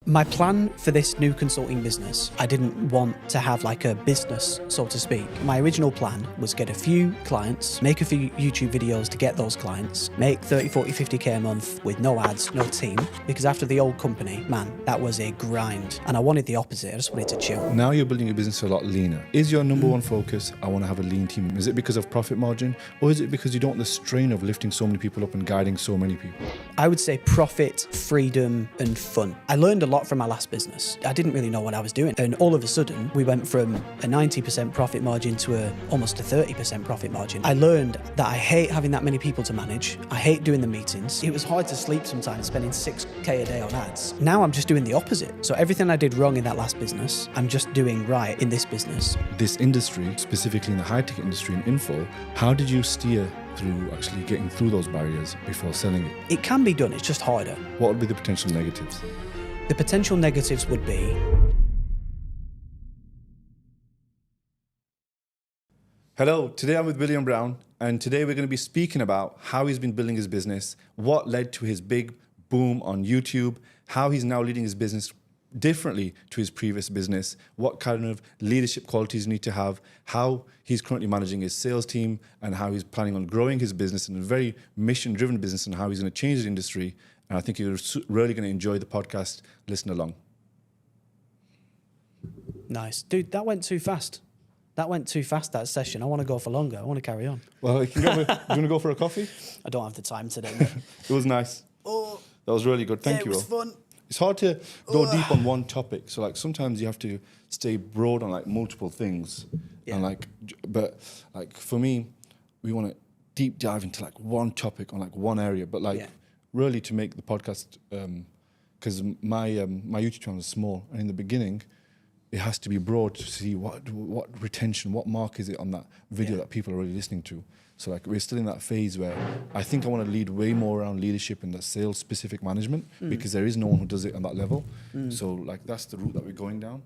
My plan for this new consulting business, I didn't want to have like a business, so to speak. My original plan was get a few clients, make a few YouTube videos to get those clients, make 30, 40, 50k a month with no ads, no team. Because after the old company, man, that was a grind. And I wanted the opposite. I just wanted to chill. Now you're building your business a lot leaner. Is your number one focus, I want to have a lean team? Is it because of profit margin? Or is it because you don't want the strain of lifting so many people up and guiding so many people? I would say profit, freedom, and fun. I learned a lot from my last business. I didn't really know what I was doing. And all of a sudden, we went from a 90% profit margin to almost a 30% profit margin. I learned that I hate having that many people to manage. I hate doing the meetings. It was hard to sleep sometimes, spending 6k a day on ads. Now I'm just doing the opposite. So everything I did wrong in that last business, I'm just doing right in this business. This industry, specifically in the high-tech industry in info, how did you steer through actually getting through those barriers before selling it? It can be done, it's just harder. What would be the potential negatives? The potential negatives would be Hello, today I'm with William Brown, and today we're going to be speaking about how he's been building his business, what led to his big boom on YouTube, how he's now leading his business differently to his previous business, what kind of leadership qualities you need to have, how he's currently managing his sales team, and how he's planning on growing his business in a very mission-driven business, and how he's going to change the industry. And I think you're really going to enjoy the podcast. Listen along. nice. Dude, that went too fast. That went too fast, that session. I want to go for longer. I want to carry on. Well, you want to go for a coffee? I don't have the time today, mate. It was nice. Oh, That was really good. Thank you. it was fun. It's hard to go deep on one topic. So like sometimes you have to stay broad on like multiple things. Yeah. And but for me, we want to deep dive into like one topic on like one area. But really to make the podcast, because my YouTube channel is small, and in the beginning, it has to be broad to see what retention, what mark is it on that video that people are really listening to. So like we're still in that phase where I think I want to lead way more around leadership and the sales specific management because there is no one who does it on that level. So like that's the route that we're going down.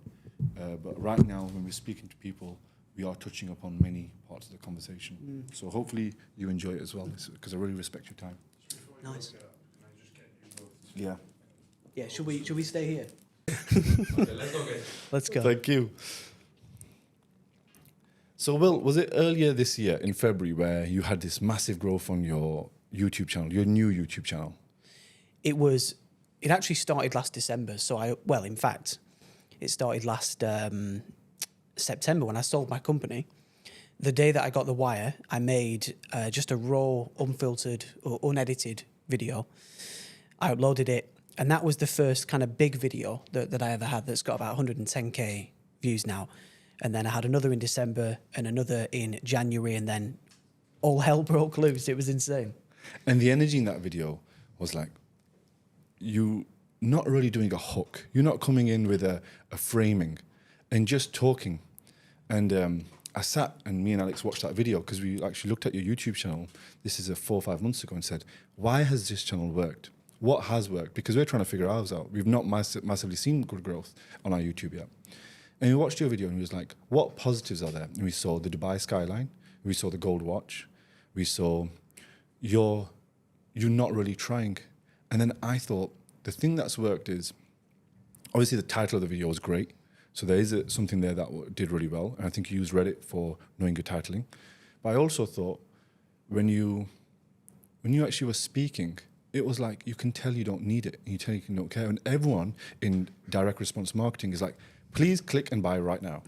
But right now when we're speaking to people, we are touching upon many parts of the conversation. So hopefully you enjoy it as well because I really respect your time. Nice. Yeah. Yeah, should we stay here? Okay, let's go, guys. Let's go. Thank you. So, Will, was it earlier this year in February where you had this massive growth on your YouTube channel, your new YouTube channel? It actually started last December. In fact, it started last September when I sold my company. The day that I got the wire, I made just a raw, unfiltered or unedited video. I uploaded it, and that was the first kind of big video that I ever had that's got about 110k views now. And then I had another in December and another in January, and then all hell broke loose. It was insane. And the energy in that video was like, you not really doing a hook. You're not coming in with a framing and just talking. And I sat and me and Alex watched that video because we actually looked at your YouTube channel. This is 4 or 5 months ago and said, why has this channel worked? What has worked? Because we're trying to figure ours out. We've not massively seen good growth on our YouTube yet. And we watched your video and we was like, what positives are there? And we saw the Dubai skyline. We saw the gold watch. We saw you're not really trying. And then I thought the thing that's worked is, obviously the title of the video was great. So there is something there that did really well. And I think you used Reddit for knowing your titling. But I also thought when you actually were speaking, it was like, you can tell you don't need it. And you tell you don't care. And everyone in direct response marketing is like, please click and buy right now.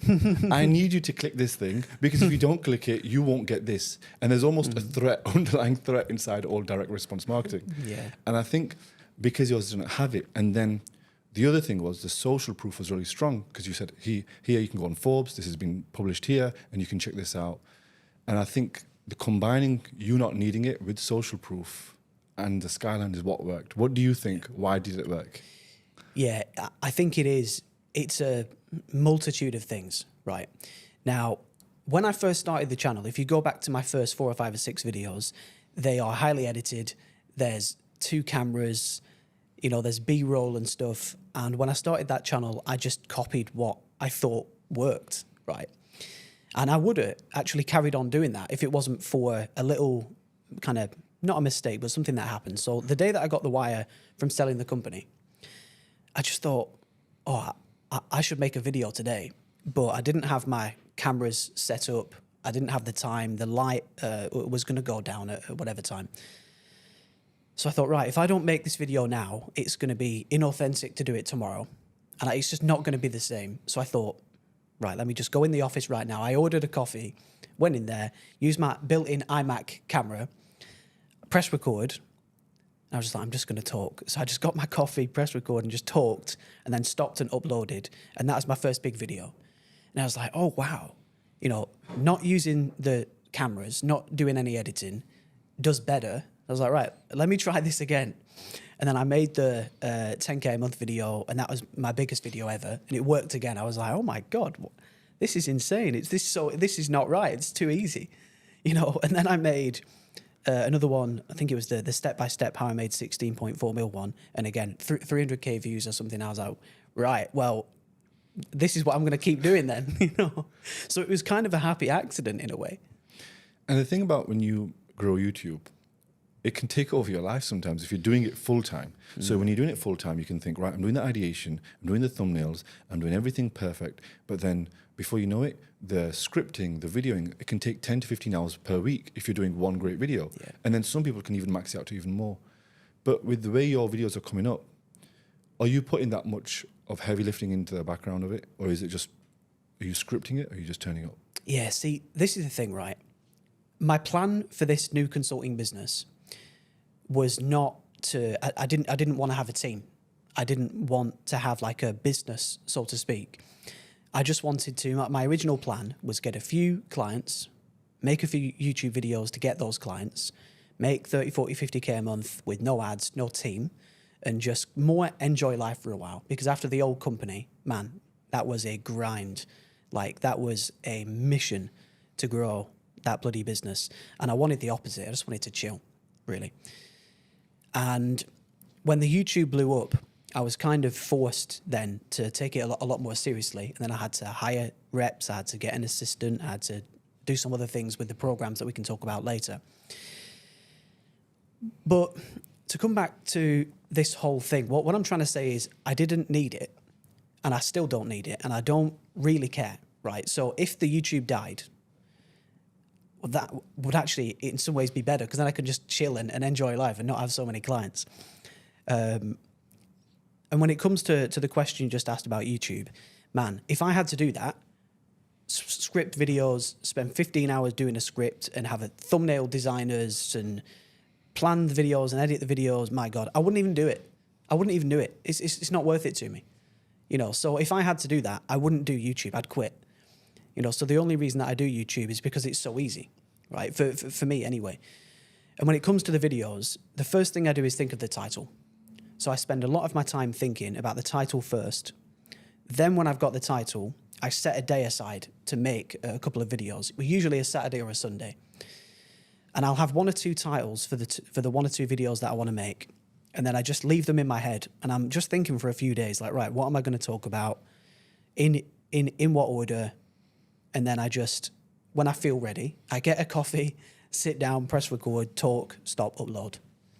I need you to click this thing because if you don't click it, you won't get this. And there's almost a threat, underlying threat inside all direct response marketing. Yeah. And I think because yours didn't have it, and then the other thing was the social proof was really strong because you said, here you can go on Forbes, this has been published here, and you can check this out. And I think the combining you not needing it with social proof and the skyline is what worked. What do you think? Why did it work? Yeah, I think it's a multitude of things, right? Now, when I first started the channel, if you go back to my first 4 or 5 or 6 videos, they are highly edited. There's 2 cameras, there's B-roll and stuff. And when I started that channel, I just copied what I thought worked, right? And I would have actually carried on doing that if it wasn't for a little kind of, not a mistake, but something that happened. So the day that I got the wire from selling the company, I just thought, oh, I should make a video today, but I didn't have my cameras set up. I didn't have the time. The light was going to go down at whatever time. So I thought, right, if I don't make this video now, it's going to be inauthentic to do it tomorrow. And it's just not going to be the same. So I thought, right, let me just go in the office right now. I ordered a coffee, went in there, used my built-in iMac camera, press record. I was just like, I'm just going to talk. So I just got my coffee, press record, and just talked, and then stopped and uploaded. And that was my first big video. And I was like, oh, wow. You know, not using the cameras, not doing any editing, does better. I was like, right, let me try this again. And then I made the 10K a month video, and that was my biggest video ever. And it worked again. I was like, oh my God, this is insane. This is not right. It's too easy, you know. And then I made another one. I think it was the step-by-step how I made 16.4 mil one. And again, 300K views or something. I was like, right, well, this is what I'm going to keep doing then, you know. So it was kind of a happy accident in a way. And the thing about when you grow YouTube, it can take over your life sometimes if you're doing it full time. So when you're doing it full time, you can think, right, I'm doing the ideation, I'm doing the thumbnails, I'm doing everything perfect. But then before you know it, the scripting, the videoing, it can take 10 to 15 hours per week if you're doing one great video. Yeah. And then some people can even max it out to even more. But with the way your videos are coming up, are you putting that much of heavy lifting into the background of it? Or is it just, are you scripting it or are you just turning up? Yeah, see, this is the thing, right? My plan for this new consulting business was not to, I didn't want to have a team. I didn't want to have like a business, so to speak. I just wanted to, my original plan was get a few clients, make a few YouTube videos to get those clients, make 30, 40, 50K a month with no ads, no team, and just more enjoy life for a while. Because after the old company, man, that was a grind. Like that was a mission to grow that bloody business. And I wanted the opposite. I just wanted to chill, really. And when the YouTube blew up, I was kind of forced then to take it a lot more seriously. And then I had to hire reps, I had to get an assistant, I had to do some other things with the programs that we can talk about later. But to come back to this whole thing, what I'm trying to say is I didn't need it, and I still don't need it, and I don't really care, right? So if the YouTube died, well, that would actually in some ways be better, because then I could just chill and enjoy life and not have so many clients. And when it comes to the question you just asked about YouTube, man, if I had to do that, script videos, spend 15 hours doing a script and have a thumbnail designers and plan the videos and edit the videos, my God, I wouldn't even do it. I wouldn't even do it. It's not worth it to me. You know, so if I had to do that, I wouldn't do YouTube. I'd quit. You know, so the only reason that I do YouTube is because it's so easy, right? For me anyway. And when it comes to the videos, the first thing I do is think of the title. So I spend a lot of my time thinking about the title first. Then when I've got the title, I set a day aside to make a couple of videos, usually a Saturday or a Sunday. And I'll have one or two titles for the one or two videos that I want to make. And then I just leave them in my head. And I'm just thinking for a few days, like, right, what am I going to talk about? In what order? And then I just, when I feel ready, I get a coffee, sit down, press record, talk, stop, upload.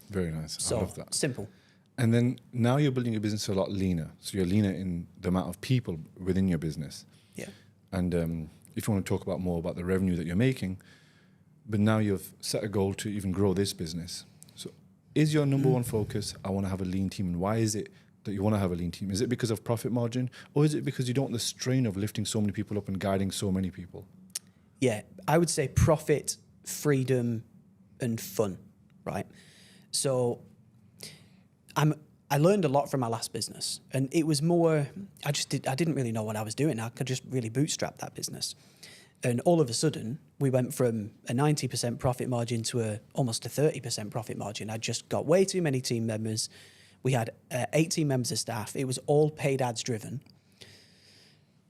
Very nice. So, I love that. Simple. And then now you're building your business a lot leaner. So you're leaner in the amount of people within your business. Yeah. And if you want to talk about more about the revenue that you're making, but now you've set a goal to even grow this business. So is your number one focus, I want to have a lean team? And why is it that you want to have a lean team? Is it because of profit margin? Or is it because you don't want the strain of lifting so many people up and guiding so many people? Yeah, I would say profit, freedom, and fun, right? So I learned a lot from my last business, and it was more, I didn't really know what I was doing. I could just really bootstrap that business. And all of a sudden, we went from a 90% profit margin to almost a 30% profit margin. I just got way too many team members. We had 18 members of staff. It was all paid ads driven.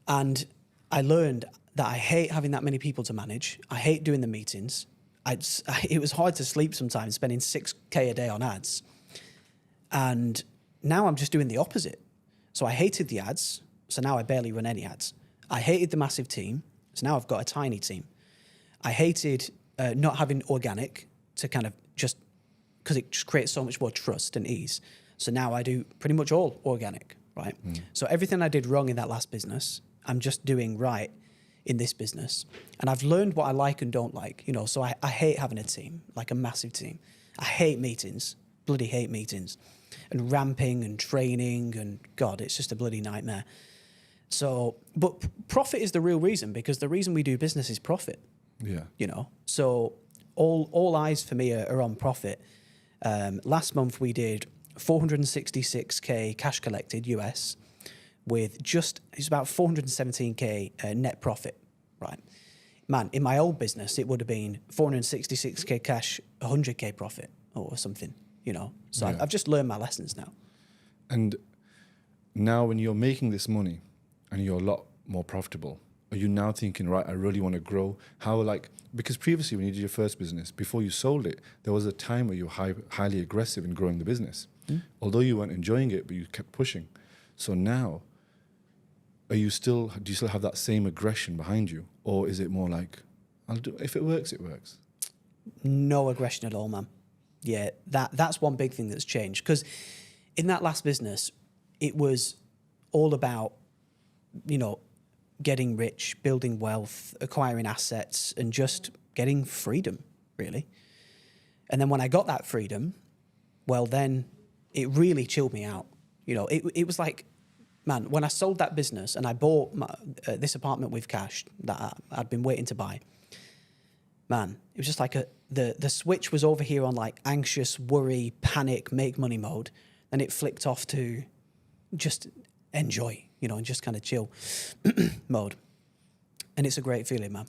And I learned that I hate having that many people to manage. I hate doing the meetings. It was hard to sleep sometimes, spending 6K a day on ads. And now I'm just doing the opposite. So I hated the ads. So now I barely run any ads. I hated the massive team. So now I've got a tiny team. I hated not having organic to kind of just, because it just creates so much more trust and ease. So now I do pretty much all organic, right? So everything I did wrong in that last business, I'm just doing right in this business. And I've learned what I like and don't like, you know, so I hate having a team, like a massive team. I hate meetings, bloody hate meetings, and ramping and training, and God, it's just a bloody nightmare. So, but profit is the real reason, because the reason we do business is profit. Yeah. You know, so all eyes for me are on profit. Last month we did 466k cash collected US with it's about 417k net profit, right? Man, in my old business, it would have been 466k cash, 100k profit or something, you know? So Yeah. I've just learned my lessons now. And now when you're making this money and you're a lot more profitable, are you now thinking, right, I really want to grow? Because previously when you did your first business, before you sold it, there was a time where you were highly aggressive in growing the business. Although you weren't enjoying it, but you kept pushing. So now, do you still have that same aggression behind you? Or is it more like, if it works, it works? No aggression at all, man. Yeah, that's one big thing that's changed. Because in that last business, it was all about, you know, getting rich, building wealth, acquiring assets, and just getting freedom, really. And then when I got that freedom, well, then it really chilled me out. You know, it was like, man, when I sold that business and I bought this apartment with cash that I'd been waiting to buy, man, it was just like the switch was over here on like anxious, worry, panic, make money mode. Then it flicked off to just enjoy, you know, and just kind of chill mode. And it's a great feeling, man.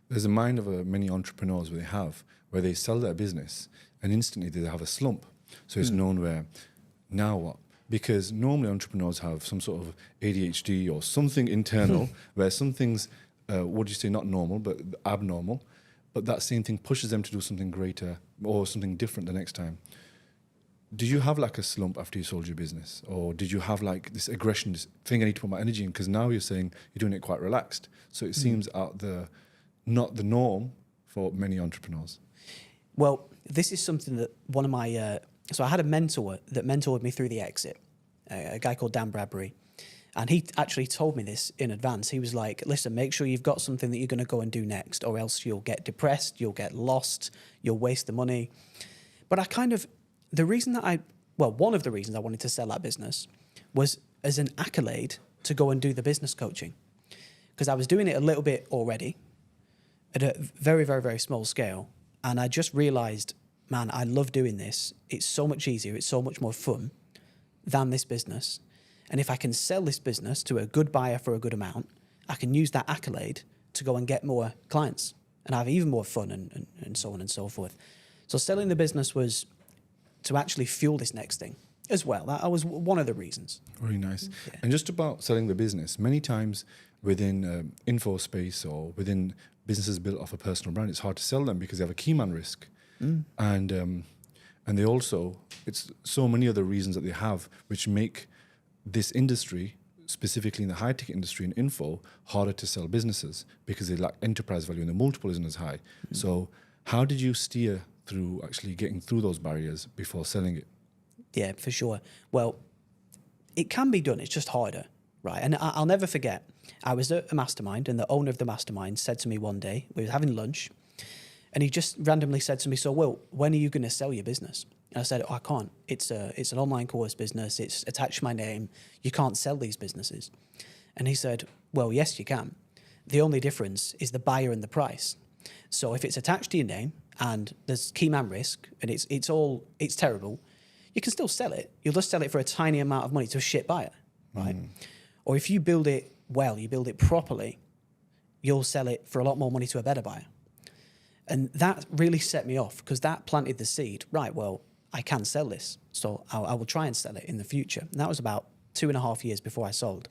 There's a mind of many entrepreneurs where they sell their business and instantly they have a slump. So it's known where, now what? Because normally entrepreneurs have some sort of ADHD or something internal where some things, what do you say, not normal, but abnormal. But that same thing pushes them to do something greater or something different the next time. Did you have like a slump after you sold your business? Or did you have like this aggression, this thing I need to put my energy in? Because now you're saying you're doing it quite relaxed. So it seems not the norm for many entrepreneurs. Well, this is something that one of my... so I had a mentor that mentored me through the exit, a guy called Dan Bradbury. And he actually told me this in advance. He was like, listen, make sure you've got something that you're going to go and do next, or else you'll get depressed, you'll get lost, you'll waste the money. But one of the reasons I wanted to sell that business was as an accolade to go and do the business coaching. Because I was doing it a little bit already at a very, very, very small scale. And I just realized, man, I love doing this. It's so much easier. It's so much more fun than this business. And if I can sell this business to a good buyer for a good amount, I can use that accolade to go and get more clients and have even more fun and so on and so forth. So selling the business was to actually fuel this next thing as well. That was one of the reasons. Very nice. Yeah. And just about selling the business, many times within info space or within businesses built off a personal brand, it's hard to sell them because they have a key man risk. And they also, it's so many other reasons that they have which make this industry, specifically in the high ticket industry and info, harder to sell businesses because they lack enterprise value and the multiple isn't as high. So how did you steer through actually getting through those barriers before selling it? Yeah, for sure. Well, it can be done. It's just harder, right? And I'll never forget, I was at a mastermind and the owner of the mastermind said to me one day, we were having lunch, and he just randomly said to me, so, Will, when are you going to sell your business? And I said, I can't. It's an online course business. It's attached to my name. You can't sell these businesses. And he said, well, yes, you can. The only difference is the buyer and the price. So if it's attached to your name and there's key man risk and it's terrible, you can still sell it. You'll just sell it for a tiny amount of money to a shit buyer, right? Or if you build it well, you build it properly, you'll sell it for a lot more money to a better buyer. And that really set me off because that planted the seed. Right, well, I can sell this, so I will try and sell it in the future. And that was about 2.5 years before I sold.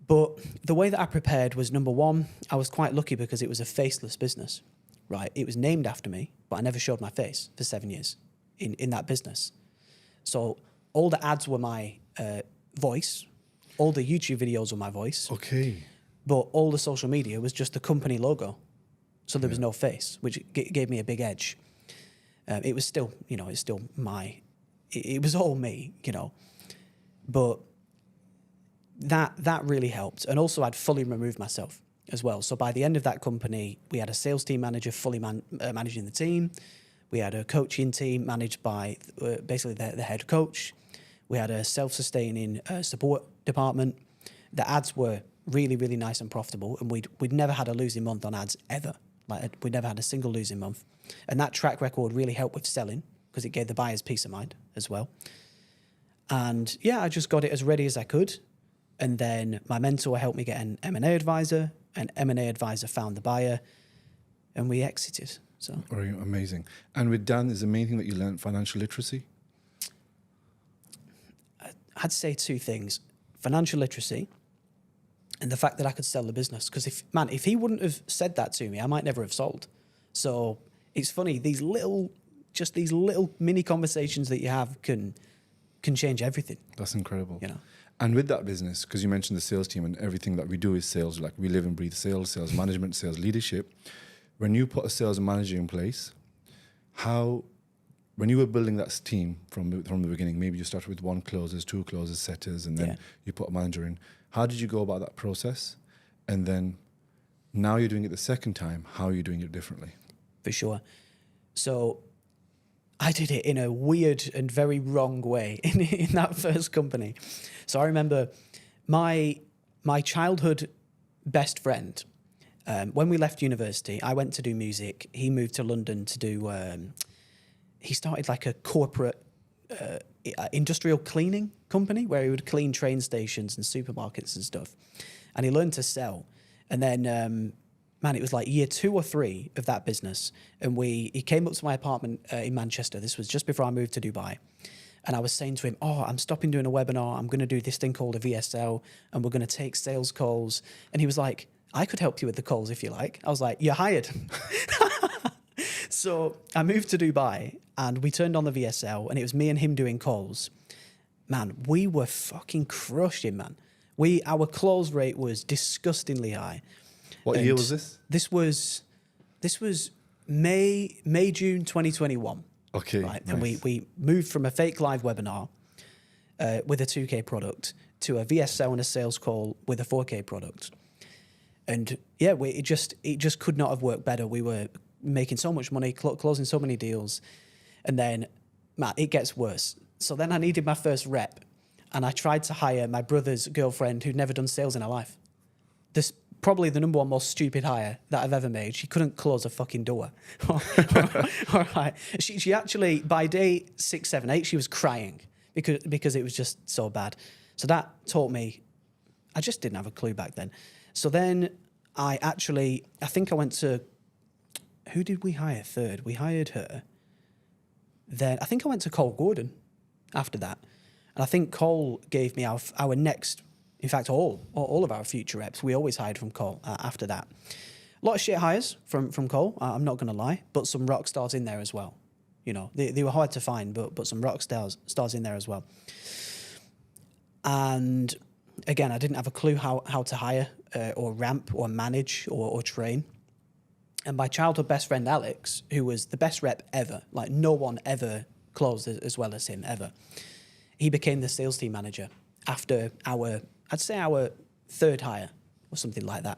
But the way that I prepared was, number one, I was quite lucky because it was a faceless business, right? It was named after me, but I never showed my face for 7 years in that business. So all the ads were my voice, all the YouTube videos were my voice. Okay. But all the social media was just the company logo. So there was no face, which gave me a big edge. It was still, it's still it was all me, But that really helped. And also I'd fully removed myself as well. So by the end of that company, we had a sales team manager fully managing the team. We had a coaching team managed by basically the head coach. We had a self-sustaining support department. The ads were really, really nice and profitable. And we'd never had a losing month on ads ever. Like we'd never had a single losing month. And that track record really helped with selling because it gave the buyers peace of mind as well. And yeah, I just got it as ready as I could. And then my mentor helped me get an M&A advisor. An M&A advisor found the buyer, and we exited. So Very amazing. And with Dan, is the main thing that you learned financial literacy? I'd say two things: financial literacy, and the fact that I could sell the business. Because if he wouldn't have said that to me, I might never have sold. So it's funny, these little mini conversations that you have can change everything. That's incredible. You know. And with that business, because you mentioned the sales team and everything that we do is sales, like we live and breathe sales, sales management, sales leadership. When you put a sales manager in place, when you were building that team from the beginning, maybe you started with 1 closers, 2 closers, setters, and then you put a manager in. How did you go about that process? And then now you're doing it the second time, how are you doing it differently? For sure. So I did it in a weird and very wrong way in that first company. So I remember my childhood best friend, when we left university, I went to do music. He moved to London to do, he started like a corporate industrial cleaning company where he would clean train stations and supermarkets and stuff. And he learned to sell. And then, it was like year 2 or 3 of that business. And he came up to my apartment in Manchester. This was just before I moved to Dubai. And I was saying to him, I'm stopping doing a webinar. I'm going to do this thing called a VSL, and we're going to take sales calls. And he was like, I could help you with the calls if you like. I was like, you're hired. So I moved to Dubai, and we turned on the VSL, and it was me and him doing calls. Man, we were fucking crushing, man. Our close rate was disgustingly high. What year was this? This was May, June 2021. Okay. Right. Nice. And we moved from a fake live webinar with a 2K product to a VSL and a sales call with a 4K product. And yeah, it just could not have worked better. We were making so much money, closing so many deals. And then, it gets worse. So then I needed my first rep, and I tried to hire my brother's girlfriend who'd never done sales in her life. This probably the number one most stupid hire that I've ever made. She couldn't close a fucking door. All right. She actually, by day 6, 7, 8, she was crying because it was just so bad. So that taught me, I just didn't have a clue back then. So then I think I went to, who did we hire third? We hired her. Then I think I went to Cole Gordon after that. And I think Cole gave me our next, in fact, all of our future reps, we always hired from Cole after that. A lot of shit hires from Cole, I'm not going to lie, but some rock stars in there as well. You know, they were hard to find, but some rock stars in there as well. And again, I didn't have a clue how to hire or ramp or manage or train. And my childhood best friend, Alex, who was the best rep ever, like no one ever closed as well as him, ever. He became the sales team manager after I'd say our third hire or something like that,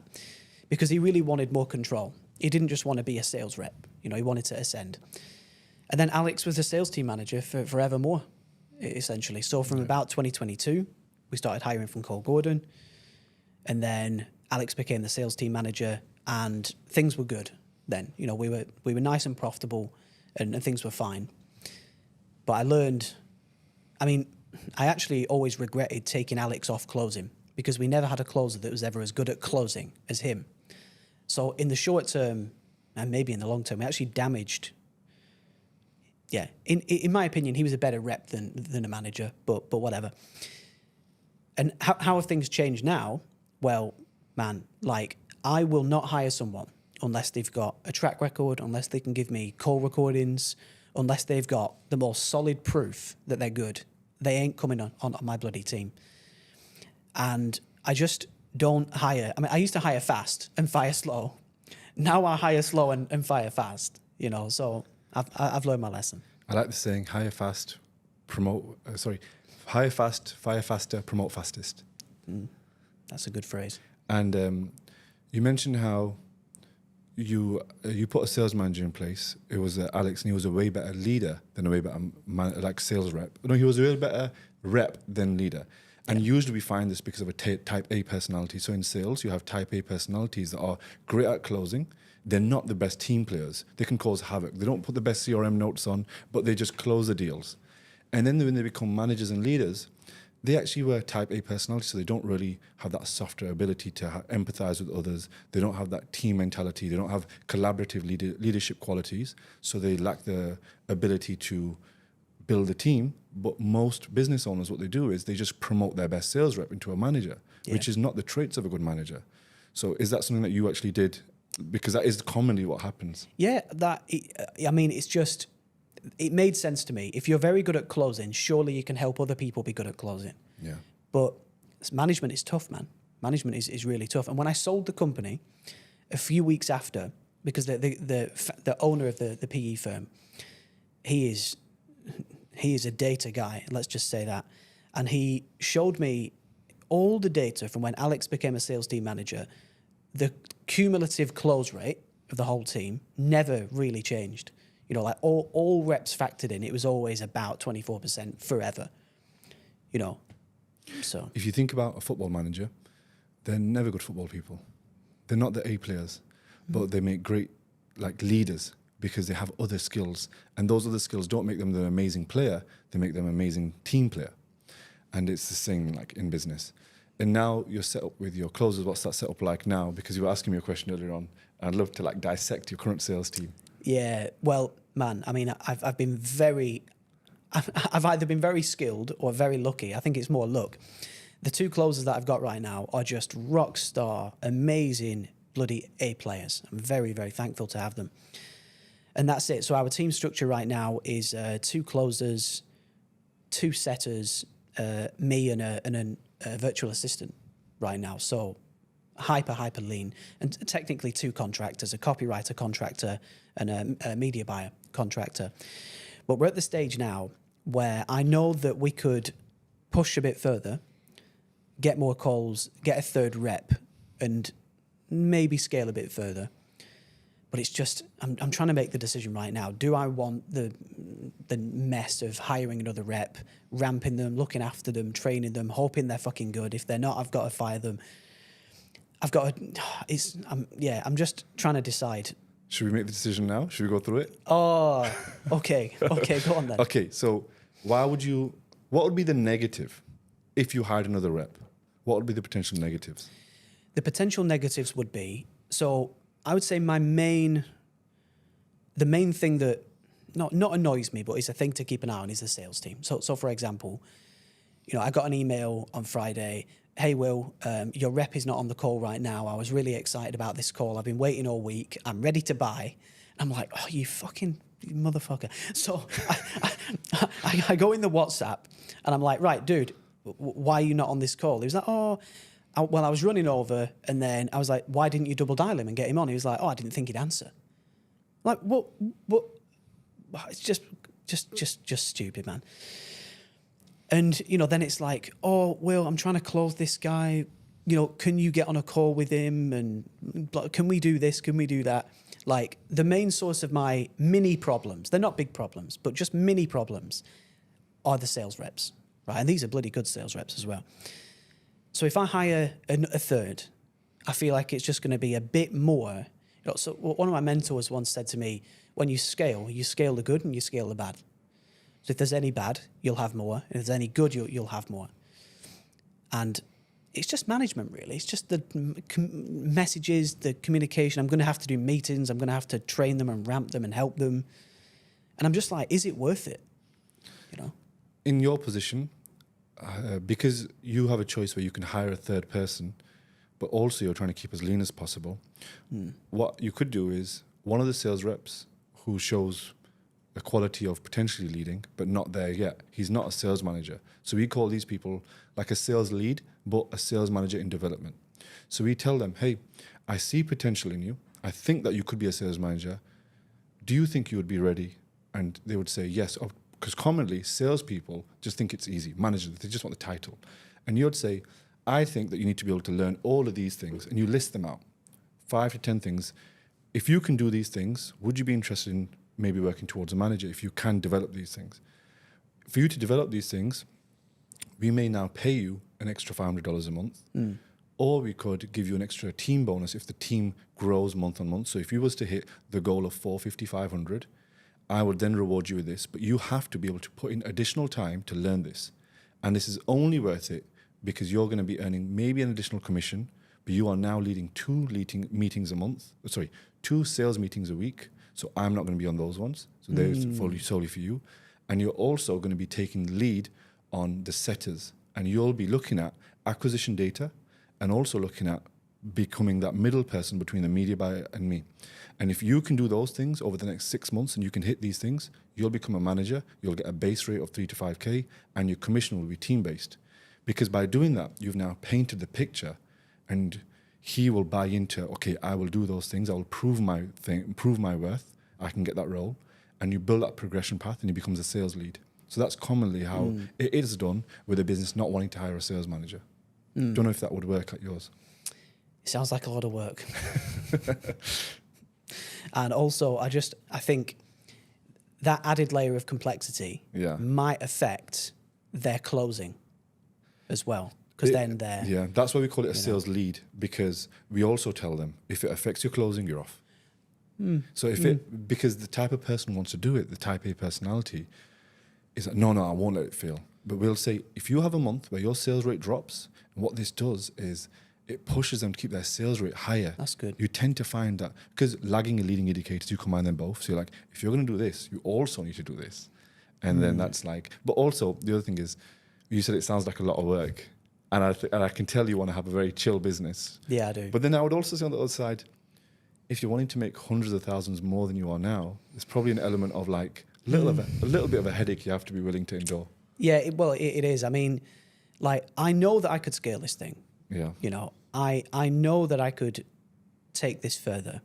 because he really wanted more control. He didn't just want to be a sales rep, you know, he wanted to ascend. And then Alex was the sales team manager for forevermore, essentially. So from about 2022, we started hiring from Cole Gordon, and then Alex became the sales team manager, and things were good then. You know, we were nice and profitable, and things were fine. But I actually always regretted taking Alex off closing, because we never had a closer that was ever as good at closing as him. So in the short term, and maybe in the long term, we actually damaged. Yeah, in my opinion, he was a better rep than a manager, but whatever. And how have things changed now? Well, man, like, I will not hire someone unless they've got a track record, unless they can give me call recordings, unless they've got the most solid proof that they're good. They ain't coming on my bloody team. And I just don't hire. I mean, I used to hire fast and fire slow. Now I hire slow and fire fast, you know, so I've learned my lesson. I like the saying, hire fast, hire fast, fire faster, promote fastest. That's a good phrase. And you mentioned how you put a sales manager in place. It was Alex, and he was a way better leader than a way better sales rep. No, he was a way better rep than leader. And usually we find this because of a type A personality. So in sales, you have type A personalities that are great at closing. They're not the best team players. They can cause havoc. They don't put the best CRM notes on, but they just close the deals. And then when they become managers and leaders, they actually were type A personality, so they don't really have that softer ability to empathize with others. They don't have that team mentality. They don't have collaborative leadership qualities, so they lack the ability to build a team. But most business owners, what they do is they just promote their best sales rep into a manager, which is not the traits of a good manager. So is that something that you actually did? Because that is commonly what happens. Yeah, it's just, it made sense to me. If you're very good at closing, surely you can help other people be good at closing. Yeah. But management is tough, man. Management is really tough. And when I sold the company a few weeks after, because the owner of the PE firm, he is a data guy, let's just say that. And he showed me all the data from when Alex became a sales team manager. The cumulative close rate of the whole team never really changed. You know, like all reps factored in, it was always about 24% forever. You know, so. If you think about a football manager, they're never good football people. They're not the A players, but they make great leaders because they have other skills. And those other skills don't make them an amazing player, they make them an amazing team player. And it's the same in business. And now you're set up with your closers. What's that setup like now? Because you were asking me a question earlier on. I'd love to dissect your current sales team. Yeah, well, man, I mean, I've either been very skilled or very lucky. I think it's more luck. The two closers that I've got right now are just rock star, amazing, bloody A players. I'm very, very thankful to have them. And that's it. So our team structure right now is two closers, two setters, me and a virtual assistant right now. So hyper lean, and technically two contractors, a copywriter contractor and a media buyer contractor. But we're at the stage now where I know that we could push a bit further, get more calls, get a third rep, and maybe scale a bit further. But it's just, I'm trying to make the decision right now. Do I want the mess of hiring another rep, ramping them, looking after them, training them, hoping they're fucking good? If they're not, I've got to fire them. I'm just trying to decide. Should we make the decision now? Should we go through it? Oh, okay. Okay, go on then. Okay, so what would be the negative if you hired another rep? What would be the potential negatives? The potential negatives would be, so I would say the main thing that not annoys me, but is a thing to keep an eye on is the sales team. So for example, I got an email on Friday. Hey, Will, your rep is not on the call right now. I was really excited about this call. I've been waiting all week. I'm ready to buy. I'm like, oh, you fucking motherfucker. So I go in the WhatsApp and I'm like, right, dude, why are you not on this call? He was like, I was running over, and then I was like, why didn't you double dial him and get him on? He was like, I didn't think he'd answer. Like, what? It's just stupid, man. And, then it's like, Will, I'm trying to close this guy. Can you get on a call with him? And can we do this? Can we do that? Like, the main source of my mini problems, they're not big problems, but just mini problems, are the sales reps, right? And these are bloody good sales reps as well. So if I hire a third, I feel like it's just going to be a bit more. So one of my mentors once said to me, when you scale the good and you scale the bad. So if there's any bad, you'll have more. If there's any good, you'll have more. And it's just management, really. It's just the messages, the communication. I'm going to have to do meetings. I'm going to have to train them and ramp them and help them. And I'm just like, is it worth it? In your position, because you have a choice where you can hire a third person, but also you're trying to keep as lean as possible, what you could do is one of the sales reps who shows a quality of potentially leading, but not there yet. He's not a sales manager. So we call these people like a sales lead, but a sales manager in development. So we tell them, hey, I see potential in you. I think that you could be a sales manager. Do you think you would be ready? And they would say, yes, of Because commonly, salespeople just think it's easy. Managers, they just want the title. And you'd say, I think that you need to be able to learn all of these things. And you list them out, 5 to 10 things. If you can do these things, would you be interested in maybe working towards a manager if you can develop these things? For you to develop these things, we may now pay you an extra $500 a month. Or we could give you an extra team bonus if the team grows month on month. So if you was to hit the goal of 450, 500, I would then reward you with this. But you have to be able to put in additional time to learn this. And this is only worth it because you're going to be earning maybe an additional commission, but you are now leading 2 meetings a month. Sorry, 2 sales meetings a week. So I'm not going to be on those ones. So they're solely for you. And you're also going to be taking the lead on the setters. And you'll be looking at acquisition data, and also looking at becoming that middle person between the media buyer and me. And if you can do those things over the next 6 months and you can hit these things, you'll become a manager, you'll get a base rate of 3 to 5K, and your commission will be team-based. Because by doing that, you've now painted the picture, and he will buy into, okay, I will do those things, I will prove my worth, I can get that role, and you build that progression path and he becomes a sales lead. So that's commonly how it is done with a business not wanting to hire a sales manager. Don't know if that would work at yours. It sounds like a lot of work. And also, I think that added layer of complexity might affect their closing as well. Because then they're... Yeah, that's why we call it a sales lead, because we also tell them, if it affects your closing, you're off. So because the type of person who wants to do it, the type A personality, is like, no, I won't let it fail. But we'll say, if you have a month where your sales rate drops, and what this does is it pushes them to keep their sales rate higher. That's good. You tend to find that, because lagging and leading indicators, you combine them both. So you're like, if you're going to do this, you also need to do this. And then that's like, but also the other thing is, you said it sounds like a lot of work. And I can tell you want to have a very chill business. Yeah, I do. But then I would also say on the other side, if you're wanting to make hundreds of thousands more than you are now, there's probably an element of like a little bit of a headache you have to be willing to endure. Yeah, it is. I mean, like, I know that I could scale this thing. Yeah. You know, I know that I could take this further.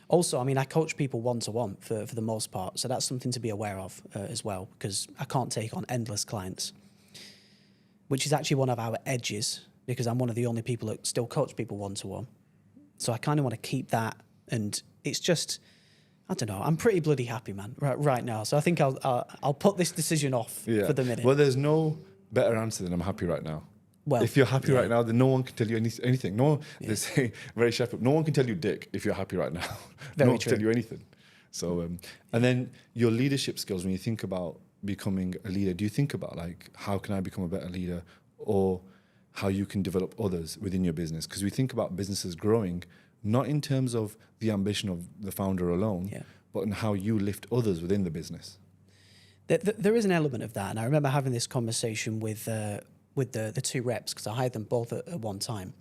Also, I mean, I coach people one-to-one for the most part, so that's something to be aware of as well, because I can't take on endless clients, which is actually one of our edges, because I'm one of the only people that still coach people one-to-one. So I kind of want to keep that, and it's just, I don't know, I'm pretty bloody happy, man, right now. So I think I'll put this decision off for the minute. Well, there's no better answer than I'm happy right now. Well, if you're happy right now, then no one can tell you anything. No one, they say very sharp, no one can tell you dick if you're happy right now. No one can tell you anything. So, and then your leadership skills, when you think about becoming a leader, do you think about like, how can I become a better leader, or how you can develop others within your business? Because we think about businesses growing, not in terms of the ambition of the founder alone, but in how you lift others within the business. There is an element of that. And I remember having this conversation with the 2 reps, because I hired them both at one time.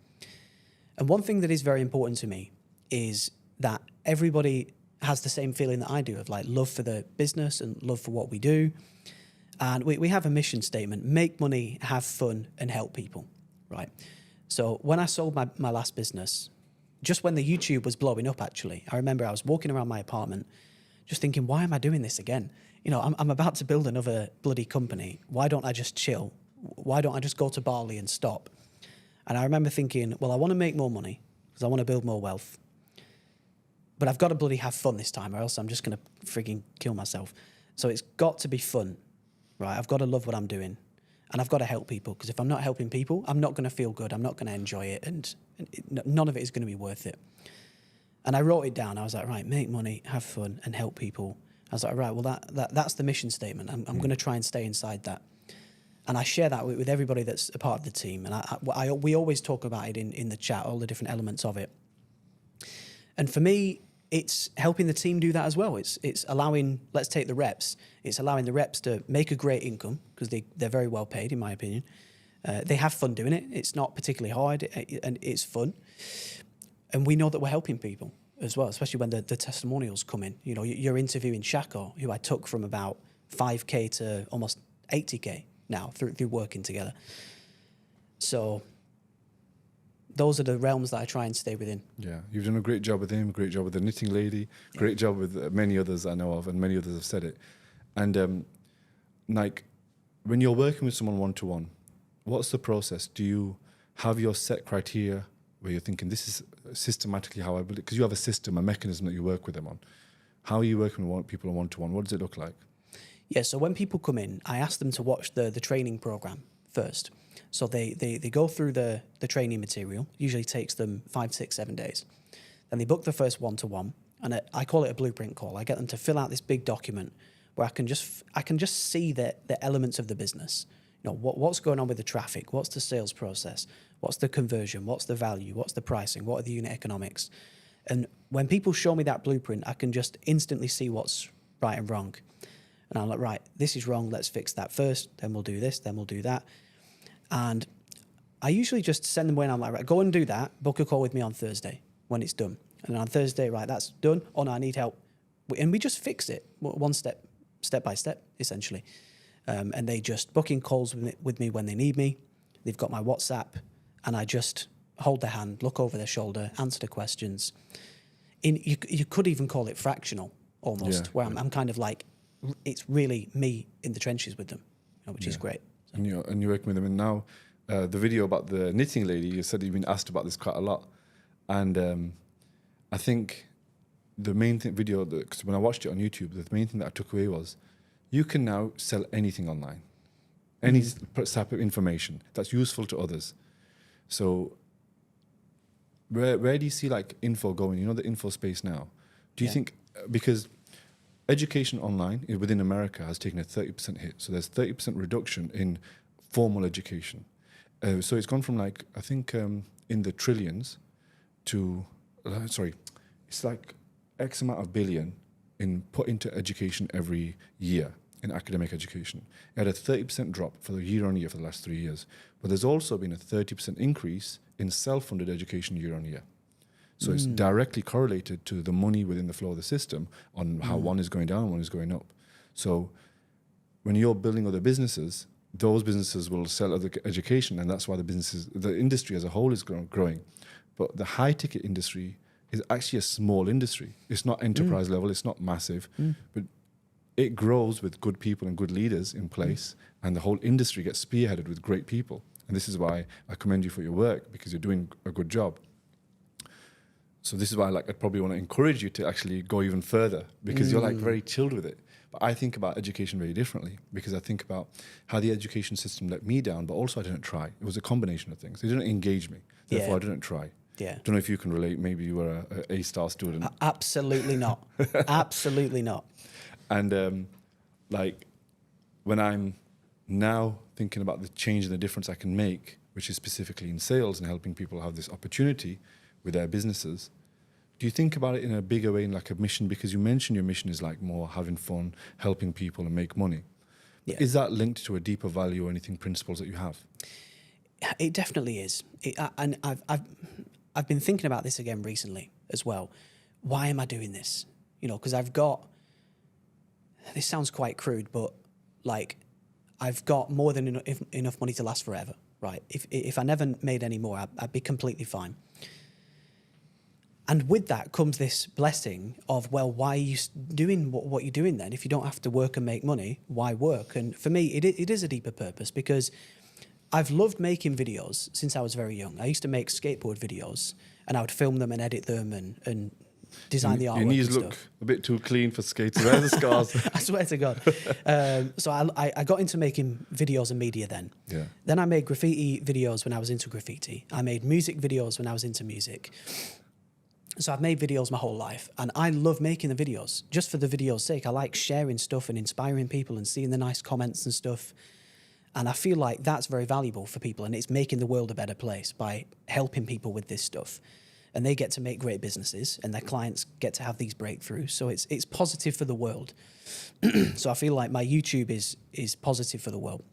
And one thing that is very important to me is that everybody has the same feeling that I do, of like love for the business and love for what we do. And we have a mission statement: make money, have fun, and help people, right? So when I sold my last business, just when the YouTube was blowing up, actually, I remember I was walking around my apartment just thinking, why am I doing this again? You know, I'm about to build another bloody company. Why don't I just chill? Why don't I just go to Bali and stop? And I remember thinking, well, I want to make more money because I want to build more wealth. But I've got to bloody have fun this time, or else I'm just going to freaking kill myself. So it's got to be fun, right? I've got to love what I'm doing, and I've got to help people, because if I'm not helping people, I'm not going to feel good. I'm not going to enjoy it, and none of it is going to be worth it. And I wrote it down. I was like, right, make money, have fun, and help people. I was like, right, well, that's the mission statement. I'm going to try and stay inside that. And I share that with everybody that's a part of the team. And we always talk about it in the chat, all the different elements of it. And for me, it's helping the team do that as well. It's allowing, let's take the reps. It's allowing the reps to make a great income, because they're very well paid, in my opinion. They have fun doing it. It's not particularly hard, and it's fun. And we know that we're helping people as well, especially when the testimonials come in. You know, you're interviewing Shako, who I took from about 5K to almost 80K now through working together. So those are the realms that I try and stay within. Yeah, you've done a great job with him, great job with the knitting lady, great job with many others I know of, and many others have said it. And like when you're working with someone one-to-one, what's the process? Do you have your set criteria where you're thinking this is systematically how I build it? Because you have a system, a mechanism that you work with them on. How are you working with people on one-to-one? What does it look like? Yeah, so when people come in, I ask them to watch the training program first. So they go through the training material. Usually takes them 5, 6, 7 days. Then they book the first one-to-one, and I call it a blueprint call. I get them to fill out this big document where I can just see the elements of the business. You know, what's going on with the traffic? What's the sales process? What's the conversion? What's the value? What's the pricing? What are the unit economics? And when people show me that blueprint, I can just instantly see what's right and wrong. And I'm like, right, this is wrong. Let's fix that first. Then we'll do this. Then we'll do that. And I usually just send them away and I'm like, right, go and do that. Book a call with me on Thursday when it's done. And then on Thursday, right, that's done. Oh, no, I need help. And we just fix it one step by step, essentially. And they just book in calls with me when they need me. They've got my WhatsApp. And I just hold their hand, look over their shoulder, answer the questions. You could even call it fractional, almost, where I'm kind of like, it's really me in the trenches with them, which is great. So. And you're working with them. And now the video about the knitting lady, you said you've been asked about this quite a lot. And I think the main video, because when I watched it on YouTube, the main thing that I took away was you can now sell anything online, any type of information that's useful to others. So where do you see like info going? You know, the info space now. Do you think, because education online within America has taken a 30% hit. So there's 30% reduction in formal education. So it's gone from like, I think in the trillions to, it's like X amount of billion put into education every year in academic education. It had a 30% drop for the year on year for the last 3 years. But there's also been a 30% increase in self-funded education year on year. So it's directly correlated to the money within the flow of the system on how one is going down and one is going up. So when you're building other businesses, those businesses will sell other education, and that's why the industry as a whole is growing. But the high-ticket industry is actually a small industry. It's not enterprise level, it's not massive, but it grows with good people and good leaders in place, and the whole industry gets spearheaded with great people. And this is why I commend you for your work, because you're doing a good job. So this is why I'd probably want to encourage you to actually go even further, because you're like very chilled with it. But I think about education very differently, because I think about how the education system let me down, but also I didn't try. It was a combination of things. They didn't engage me. Therefore, I didn't try. Yeah. Don't know if you can relate. Maybe you were a A-star student. Absolutely not. Absolutely not. And when I'm now thinking about the change and the difference I can make, which is specifically in sales and helping people have this opportunity with their businesses, do you think about it in a bigger way, in like a mission? Because you mentioned your mission is like more having fun, helping people and make money. Yeah. Is that linked to a deeper value or anything, principles that you have? It definitely is. And I've been thinking about this again recently as well. Why am I doing this? Because I've got, this sounds quite crude, but like I've got more than enough money to last forever, right? If I never made any more, I'd be completely fine. And with that comes this blessing of, well, why are you doing what you're doing then? If you don't have to work and make money, why work? And for me, it is a deeper purpose, because I've loved making videos since I was very young. I used to make skateboard videos, and I would film them and edit them and design the artwork. Your knees look a bit too clean for skates. Where are the scars? I swear to God. So I got into making videos and media then. Yeah. Then I made graffiti videos when I was into graffiti. I made music videos when I was into music. So I've made videos my whole life, and I love making the videos just for the video's sake. I like sharing stuff and inspiring people and seeing the nice comments and stuff. And I feel like that's very valuable for people, and it's making the world a better place by helping people with this stuff. And they get to make great businesses, and their clients get to have these breakthroughs. So it's positive for the world. So I feel like my YouTube is positive for the world.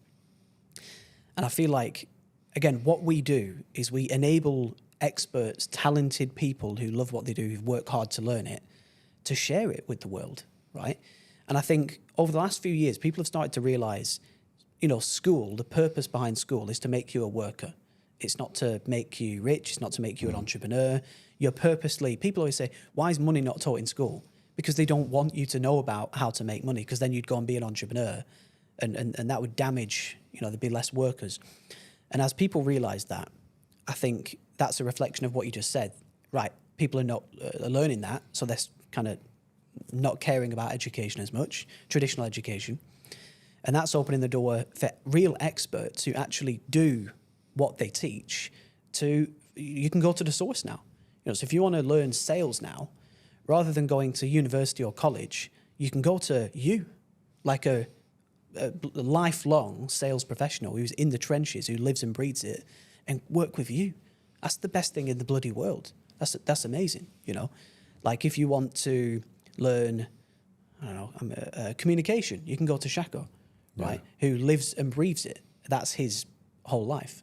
And I feel like, again, what we do is we enable experts, talented people who love what they do, who've worked hard to learn it, to share it with the world, right? And I think over the last few years, people have started to realize, school, the purpose behind school is to make you a worker. It's not to make you rich. It's not to make you an entrepreneur. People always say, why is money not taught in school? Because they don't want you to know about how to make money, because then you'd go and be an entrepreneur and that would damage, there'd be less workers. And as people realize that, I think that's a reflection of what you just said. Right, people are not learning that, so they're kind of not caring about education as much, traditional education. And that's opening the door for real experts who actually do what they teach you can go to the source now. So if you want to learn sales now, rather than going to university or college, you can go to like a lifelong sales professional who's in the trenches, who lives and breathes it, and work with you. That's the best thing in the bloody world. That's amazing, Like if you want to learn, I don't know, communication, you can go to Shako, right? Who lives and breathes it. That's his whole life.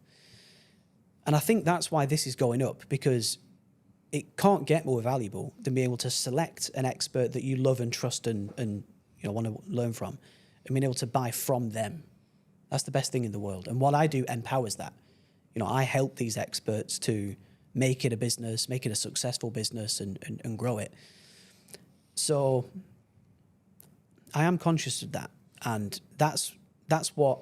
And I think that's why this is going up, because it can't get more valuable than being able to select an expert that you love and trust and want to learn from, and being able to buy from them. That's the best thing in the world. And what I do empowers that. I help these experts to make it a business, make it a successful business and grow it. So I am conscious of that. And that's what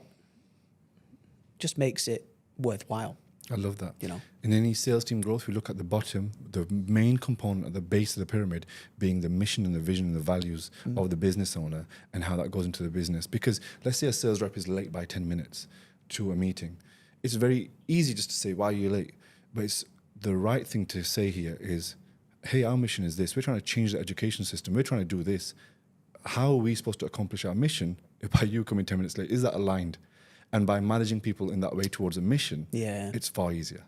just makes it worthwhile. I love that. In any sales team growth, we look at the bottom, the main component at the base of the pyramid being the mission and the vision and the values of the business owner and how that goes into the business. Because let's say a sales rep is late by 10 minutes to a meeting. It's very easy just to say, why are you late? But it's the right thing to say here is, hey, our mission is this. We're trying to change the education system. We're trying to do this. How are we supposed to accomplish our mission by you coming 10 minutes late? Is that aligned? And by managing people in that way towards a mission, it's far easier.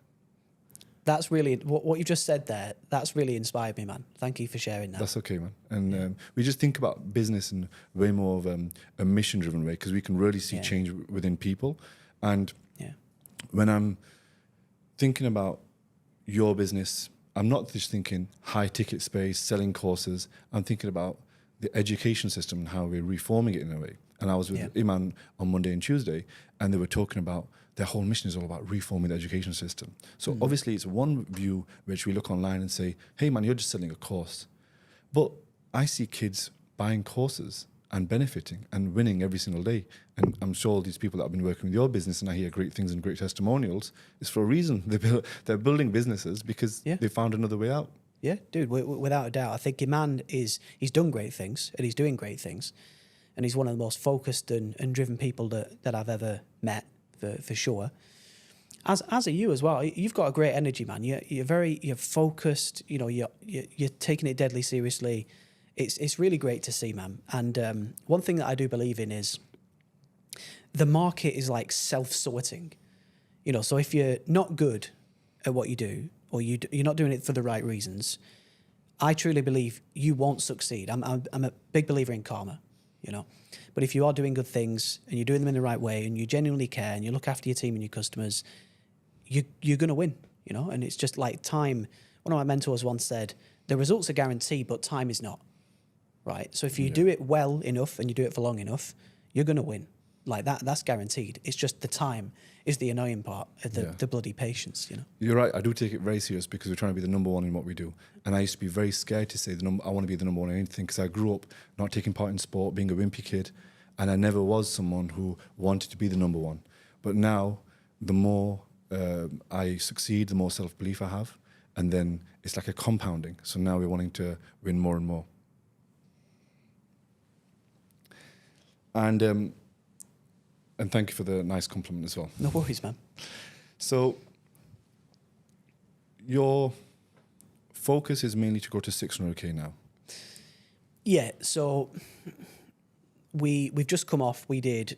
That's really, what you just said there, that's really inspired me, man. Thank you for sharing that. That's okay, man. And we just think about business in way more of a mission-driven way, because we can really see change within people. And when I'm thinking about your business, I'm not just thinking high-ticket space, selling courses. I'm thinking about the education system and how we're reforming it in a way. And I was with Iman on Monday and Tuesday, and they were talking about their whole mission is all about reforming the education system. So obviously it's one view which we look online and say, hey man, you're just selling a course. But I see kids buying courses and benefiting and winning every single day. And I'm sure these people that have been working with your business and I hear great things and great testimonials, is for a reason. They're building businesses because they found another way out. Yeah, dude, without a doubt. I think Iman he's done great things and he's doing great things. And he's one of the most focused and driven people that I've ever met, for sure. As are you as well. You've got a great energy, man. You're focused. You're taking it deadly seriously. It's really great to see, man. And one thing that I do believe in is the market is like self-sorting. So if you're not good at what you do, or you're not doing it for the right reasons, I truly believe you won't succeed. I'm a big believer in karma. But if you are doing good things and you're doing them in the right way and you genuinely care and you look after your team and your customers, you're going to win, and it's just like time. One of my mentors once said, the results are guaranteed, but time is not, right? So if you do it well enough and you do it for long enough, you're going to win. Like that's guaranteed. It's just the time is the annoying part of the bloody patience, You're right. I do take it very serious because we're trying to be the number one in what we do. And I used to be very scared to say I want to be the number one in anything, because I grew up not taking part in sport, being a wimpy kid, and I never was someone who wanted to be the number one. But now, the more I succeed, the more self-belief I have, and then it's like a compounding. So now we're wanting to win more and more. And thank you for the nice compliment as well. No worries, man. So your focus is mainly to go to 600K now. Yeah, so we've just come off. We did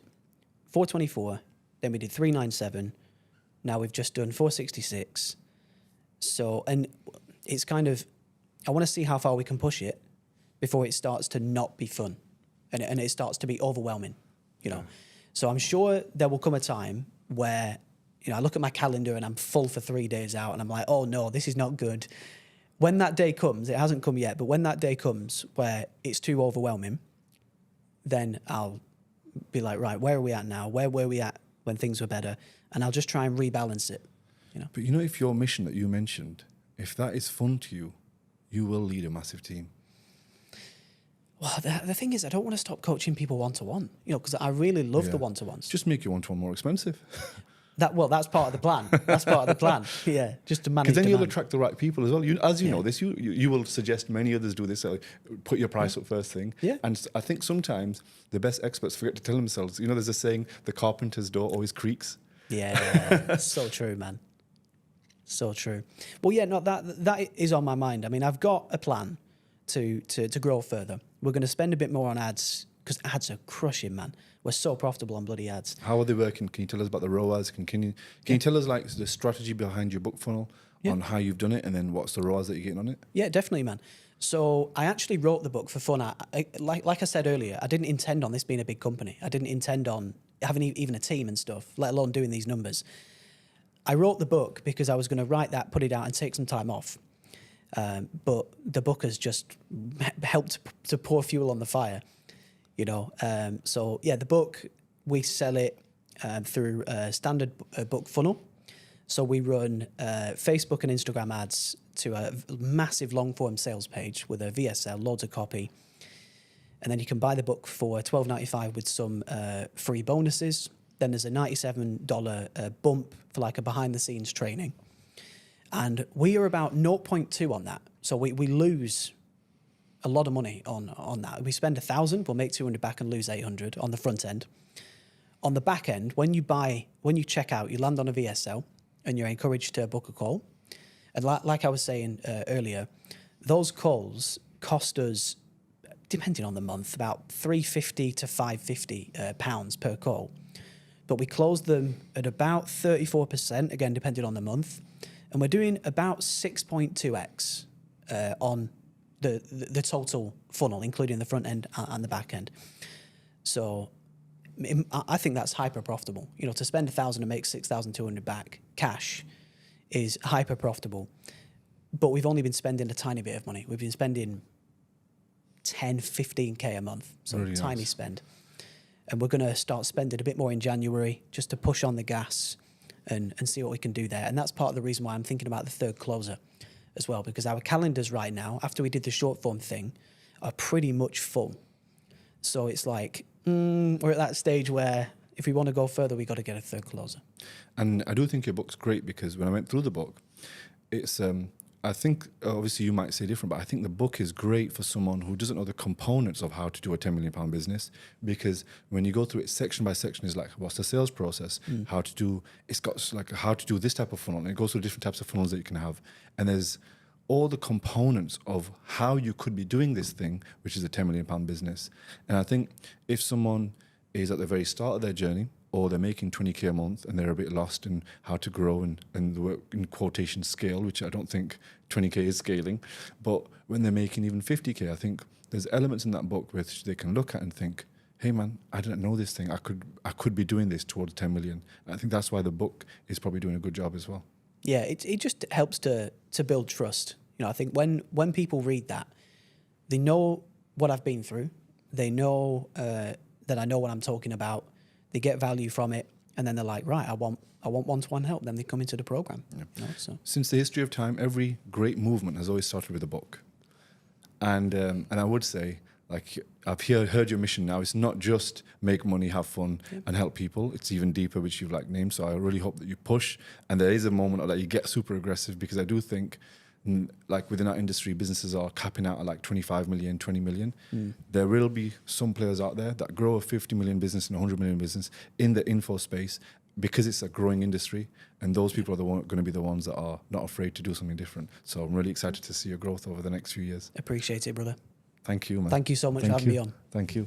424, then we did 397. Now we've just done 466. So, and it's kind of, I want to see how far we can push it before it starts to not be fun and it starts to be overwhelming, So I'm sure there will come a time where, I look at my calendar and I'm full for 3 days out and I'm like, oh no, this is not good. When that day comes, it hasn't come yet, but when that day comes where it's too overwhelming, then I'll be like, right, where are we at now? Where were we at when things were better? And I'll just try and rebalance it. But if your mission that you mentioned, if that is fun to you, you will lead a massive team. Well, the thing is, I don't want to stop coaching people one-to-one, because I really love the Yeah. one-to-ones. Just make your one-to-one more expensive. That's part of the plan. That's part of the plan. Yeah, just to manage Because then you'll demand. attract the right people as well. As you Yeah. know this, you will suggest many others do this. Put your price up first thing. Yeah. And I think sometimes the best experts forget to tell themselves. There's a saying: the carpenter's door always creaks. Yeah, so true, man. So true. Well, yeah, no, that is on my mind. I mean, I've got a plan to grow further. We're going to spend a bit more on ads because ads are crushing, man. We're so profitable on bloody ads. How are they working? Can you tell us about the ROAS? Can you tell us like the strategy behind your book funnel on how you've done it, and then what's the ROAS that you're getting on it? Yeah, definitely, man. So I actually wrote the book for fun. Like I said earlier, I didn't intend on this being a big company. I didn't intend on having even a team and stuff, let alone doing these numbers. I wrote the book because I was going to write that, put it out, and take some time off. But the book has just helped to pour fuel on the fire, So yeah, the book, we sell it through a standard book funnel. So we run Facebook and Instagram ads to a massive long form sales page with a VSL, loads of copy. And then you can buy the book for $12.95 with some free bonuses. Then there's a $97 bump for like a behind the scenes training. And we are about 0.2 on that. So we lose a lot of money on that. We spend $1,000, we'll make 200 back and lose 800 on the front end. On the back end, when you check out, you land on a VSL and you're encouraged to book a call. And like I was saying earlier, those calls cost us, depending on the month, about $350 to $550 pounds per call. But we close them at about 34%, again, depending on the month. And we're doing about 6.2x on the total funnel, including the front end and the back end. So I think that's hyper profitable. To spend $1,000 and make 6,200 back cash is hyper profitable. But we've only been spending a tiny bit of money. We've been spending 10, 15K a month. So Really tiny nice. spend. And we're going to start spending a bit more in January just to push on the gas and see what we can do there. And that's part of the reason why I'm thinking about the third closer as well, because our calendars right now, after we did the short form thing, are pretty much full. So it's like, we're at that stage where if we want to go further, we got to get a third closer. And I do think your book's great because when I went through the book, it's I think obviously you might say different, but I think the book is great for someone who doesn't know the components of how to do a £10 million business, because when you go through it section by section, is like what's the sales process, how to do, it's got like how to do this type of funnel, and it goes through different types of funnels that you can have, and there's all the components of how you could be doing this thing, which is a £10 million business. And I think if someone is at the very start of their journey, or they're making 20K a month and they're a bit lost in how to grow and the work in quotation scale, which I don't think 20K is scaling, but when they're making even 50K, I think there's elements in that book which they can look at and think, hey man, I didn't know this thing. I could be doing this towards 10 million. And I think that's why the book is probably doing a good job as well. Yeah, it just helps to build trust. I think when people read that, they know what I've been through. They know that I know what I'm talking about. They get value from it, and then they're like, right, I want one-to-one help. Then they come into the program. Yeah. So Since the history of time, every great movement has always started with a book. And I would say, like, I've heard your mission now. It's not just make money, have fun, and help people. It's even deeper, which you've like named. So I really hope that you push. And there is a moment that you get super aggressive, because I do think, like within our industry, businesses are capping out at like 25 million, 20 million. There will be some players out there that grow a 50 million business and a 100 million business in the info space, because it's a growing industry, and those people are going to be the ones that are not afraid to do something different. So I'm really excited to see your growth over the next few years. appreciate it, brother. Thank you, man. Thank you so much for Thank having you. me on. Thank you.